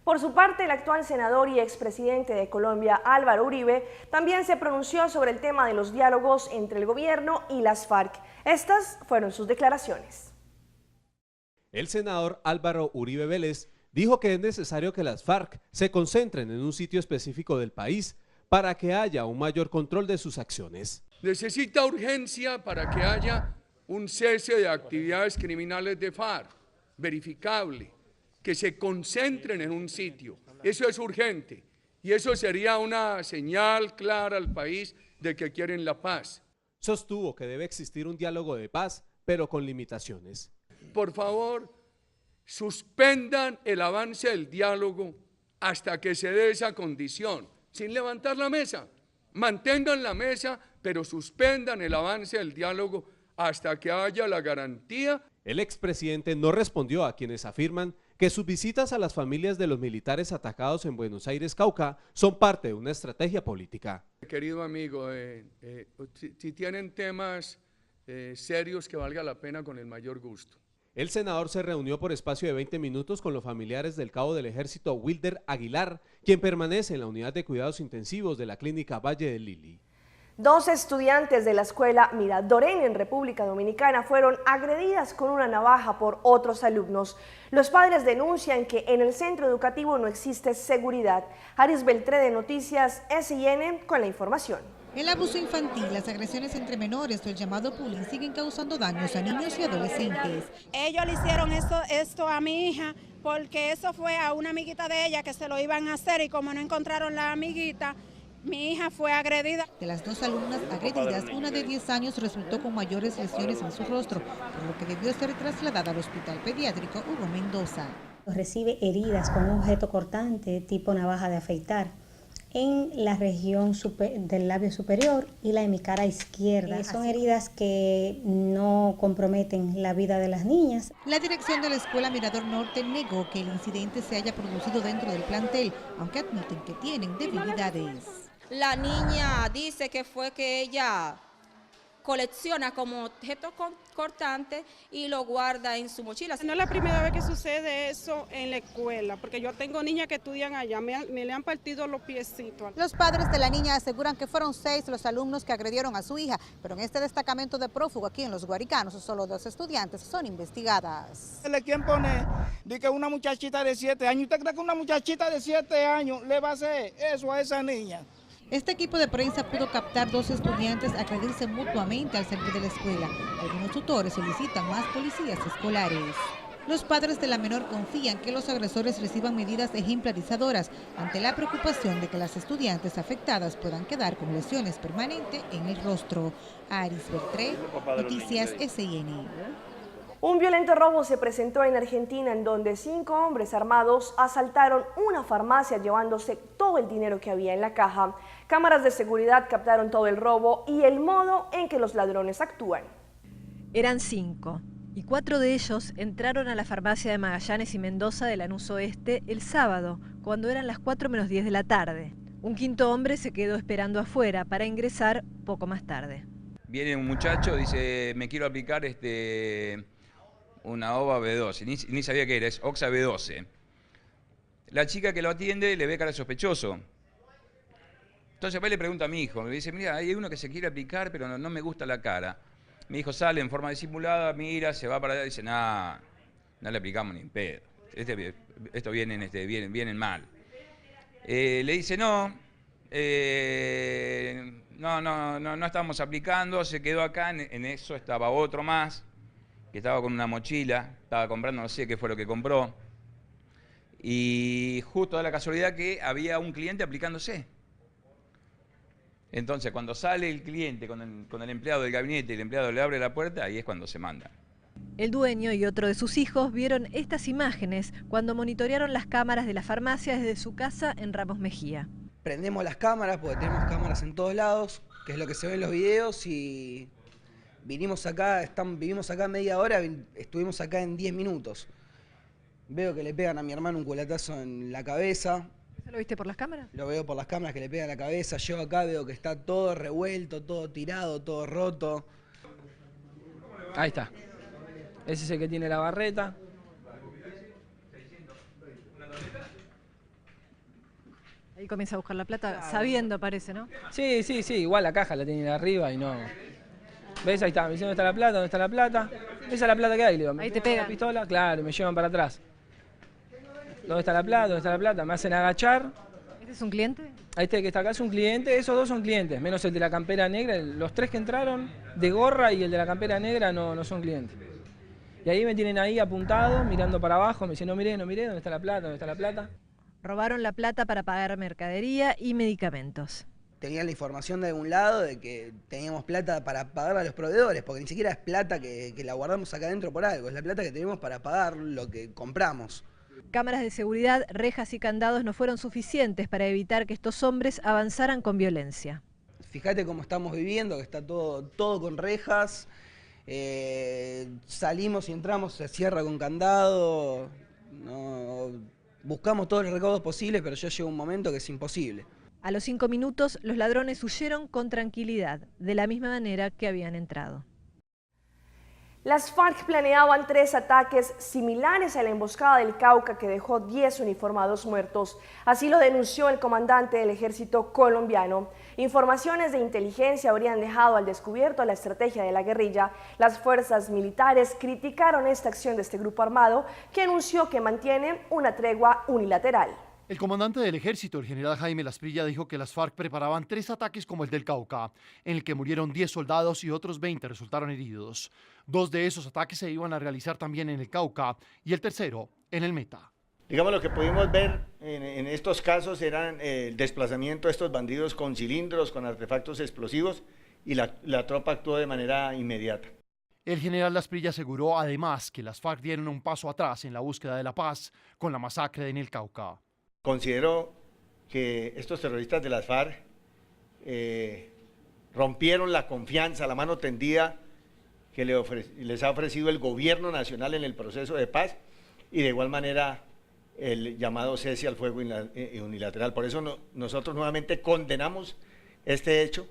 Por su parte, el actual senador y expresidente de Colombia, Álvaro Uribe, también se pronunció sobre el tema de los diálogos entre el gobierno y las FARC. Estas fueron sus declaraciones. El senador Álvaro Uribe Vélez dijo que es necesario que las FARC se concentren en un sitio específico del país para que haya un mayor control de sus acciones. Necesita urgencia para que haya un cese de actividades criminales de FARC, verificable, que se concentren en un sitio. Eso es urgente y eso sería una señal clara al país de que quieren la paz. Sostuvo que debe existir un diálogo de paz, pero con limitaciones. Por favor, suspendan el avance del diálogo hasta que se dé esa condición, sin levantar la mesa. Mantengan la mesa, pero suspendan el avance del diálogo hasta que haya la garantía. El expresidente no respondió a quienes afirman que sus visitas a las familias de los militares atacados en Buenos Aires, Cauca, son parte de una estrategia política. Querido amigo, si tienen temas serios que valga la pena, con el mayor gusto. El senador se reunió por espacio de 20 minutos con los familiares del cabo del ejército Wilder Aguilar, quien permanece en la unidad de cuidados intensivos de la clínica Valle del Lili. 2 estudiantes de la escuela Miradorén en República Dominicana fueron agredidas con una navaja por otros alumnos. Los padres denuncian que en el centro educativo no existe seguridad. Aris Beltré de Noticias SIN con la información. El abuso infantil, las agresiones entre menores o el llamado bullying siguen causando daños a niños y adolescentes. Ellos le hicieron esto a mi hija porque eso fue a una amiguita de ella que se lo iban a hacer y como no encontraron la amiguita, mi hija fue agredida. De las 2 alumnas agredidas, una de 10 años resultó con mayores lesiones en su rostro, por lo que debió ser trasladada al hospital pediátrico Hugo Mendoza. Recibe heridas con un objeto cortante tipo navaja de afeitar en la región del labio superior y la hemicara izquierda. Son heridas que no comprometen la vida de las niñas. La dirección de la escuela Mirador Norte negó que el incidente se haya producido dentro del plantel, aunque admiten que tienen debilidades. La niña dice que fue que ella colecciona como objeto cortante y lo guarda en su mochila. No es la primera vez que sucede eso en la escuela, porque yo tengo niñas que estudian allá, me le han partido los piecitos. Los padres de la niña aseguran que fueron 6 los alumnos que agredieron a su hija, pero en este destacamento de prófugo aquí en Los Guaricanos solo 2 estudiantes son investigadas. ¿Quién pone? Dice que una muchachita de 7 años, ¿usted cree que una muchachita de 7 años le va a hacer eso a esa niña? Este equipo de prensa pudo captar 2 estudiantes agredirse mutuamente al salir de la escuela. Algunos tutores solicitan más policías escolares. Los padres de la menor confían que los agresores reciban medidas ejemplarizadoras ante la preocupación de que las estudiantes afectadas puedan quedar con lesiones permanentes en el rostro. Aris Beltré, Noticias SIN. Un violento robo se presentó en Argentina en donde 5 hombres armados asaltaron una farmacia llevándose todo el dinero que había en la caja. Cámaras de seguridad captaron todo el robo y el modo en que los ladrones actúan. Eran 5 y 4 de ellos entraron a la farmacia de Magallanes y Mendoza de Lanús Oeste el sábado, cuando eran las 4 menos 10 de la tarde. Un 5.º hombre se quedó esperando afuera para ingresar poco más tarde. Viene un muchacho, dice, me quiero aplicar una OVA B12, ni sabía qué era, es Oxa B12. La chica que lo atiende le ve cara de sospechoso. Entonces después le pregunta a mi hijo, me dice, mira, hay uno que se quiere aplicar, pero no me gusta la cara. Mi hijo sale en forma disimulada, mira, se va para allá y dice, no le aplicamos ni en pedo. Esto vienen mal. Le dice, no estamos aplicando, se quedó acá, en eso estaba otro más, que estaba con una mochila, estaba comprando, no sé qué fue lo que compró, y justo da la casualidad que había un cliente aplicándose. Entonces, cuando sale el cliente con el empleado del gabinete y el empleado le abre la puerta, ahí es cuando se manda. El dueño y otro de sus hijos vieron estas imágenes cuando monitorearon las cámaras de la farmacia desde su casa en Ramos Mejía. Prendemos las cámaras, porque tenemos cámaras en todos lados, que es lo que se ve en los videos, y vivimos acá media hora, estuvimos acá en 10 minutos. Veo que le pegan a mi hermano un culatazo en la cabeza. ¿Eso lo viste por las cámaras? Lo veo por las cámaras que le pegan en la cabeza. Llego acá, veo que está todo revuelto, todo tirado, todo roto. Ahí está. Ese es el que tiene la barreta. Ahí comienza a buscar la plata, sabiendo parece, ¿no? Sí, igual la caja la tienen arriba y no... ¿Ves? Ahí está, me dicen ¿dónde está la plata? ¿Dónde está la plata? Esa es la plata que hay, le digo. Ahí te pega. La pistola, claro, me llevan para atrás. ¿Dónde está la plata? ¿Dónde está la plata? Me hacen agachar. ¿Este es un cliente? Este que está acá es un cliente, esos dos son clientes, menos el de la campera negra. Los tres que entraron, de gorra y el de la campera negra no son clientes. Y ahí me tienen ahí apuntado, mirando para abajo, me dicen no miré, ¿dónde está la plata? ¿Dónde está la plata? Robaron la plata para pagar mercadería y medicamentos. Tenían la información de algún lado de que teníamos plata para pagar a los proveedores, porque ni siquiera es plata que la guardamos acá adentro por algo, es la plata que tenemos para pagar lo que compramos. Cámaras de seguridad, rejas y candados no fueron suficientes para evitar que estos hombres avanzaran con violencia. Fíjate cómo estamos viviendo, que está todo con rejas, salimos y entramos, se cierra con candado, buscamos todos los recaudos posibles, pero ya llega un momento que es imposible. A los 5 minutos, los ladrones huyeron con tranquilidad, de la misma manera que habían entrado. Las FARC planeaban 3 ataques similares a la emboscada del Cauca que dejó 10 uniformados muertos. Así lo denunció el comandante del ejército colombiano. Informaciones de inteligencia habrían dejado al descubierto la estrategia de la guerrilla. Las fuerzas militares criticaron esta acción de este grupo armado que anunció que mantiene una tregua unilateral. El comandante del ejército, el general Jaime Lasprilla, dijo que las FARC preparaban 3 ataques como el del Cauca, en el que murieron 10 soldados y otros 20 resultaron heridos. 2 de esos ataques se iban a realizar también en el Cauca y el tercero en el Meta. Digamos, lo que pudimos ver en estos casos eran el desplazamiento de estos bandidos con cilindros, con artefactos explosivos, y la tropa actuó de manera inmediata. El general Lasprilla aseguró además que las FARC dieron un paso atrás en la búsqueda de la paz con la masacre en el Cauca. Considero que estos terroristas de las FARC rompieron la confianza, la mano tendida que les ha ofrecido el gobierno nacional en el proceso de paz, y de igual manera el llamado cese al fuego unilateral. Por eso nosotros nuevamente condenamos este hecho,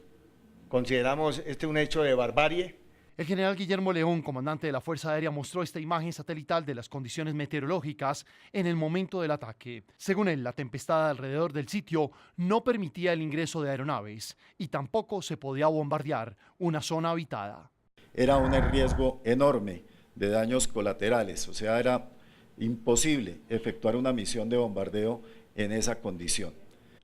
consideramos un hecho de barbarie. El general Guillermo León, comandante de la Fuerza Aérea, mostró esta imagen satelital de las condiciones meteorológicas en el momento del ataque. Según él, la tempestad alrededor del sitio no permitía el ingreso de aeronaves y tampoco se podía bombardear una zona habitada. Era un riesgo enorme de daños colaterales, o sea, era imposible efectuar una misión de bombardeo en esa condición.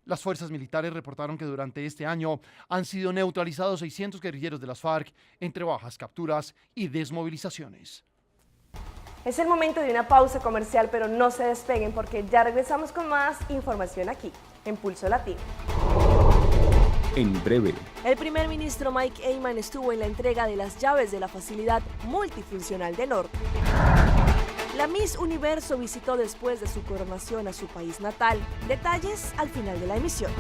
Las fuerzas militares reportaron que durante este año han sido neutralizados 600 guerrilleros de las FARC entre bajas, capturas y desmovilizaciones. Es el momento de una pausa comercial, pero no se despeguen porque ya regresamos con más información aquí, en Pulso Latino. En breve. El primer ministro Mike Eyman estuvo en la entrega de las llaves de la facilidad multifuncional de Norte. La Miss Universo visitó después de su coronación a su país natal. Detalles al final de la emisión.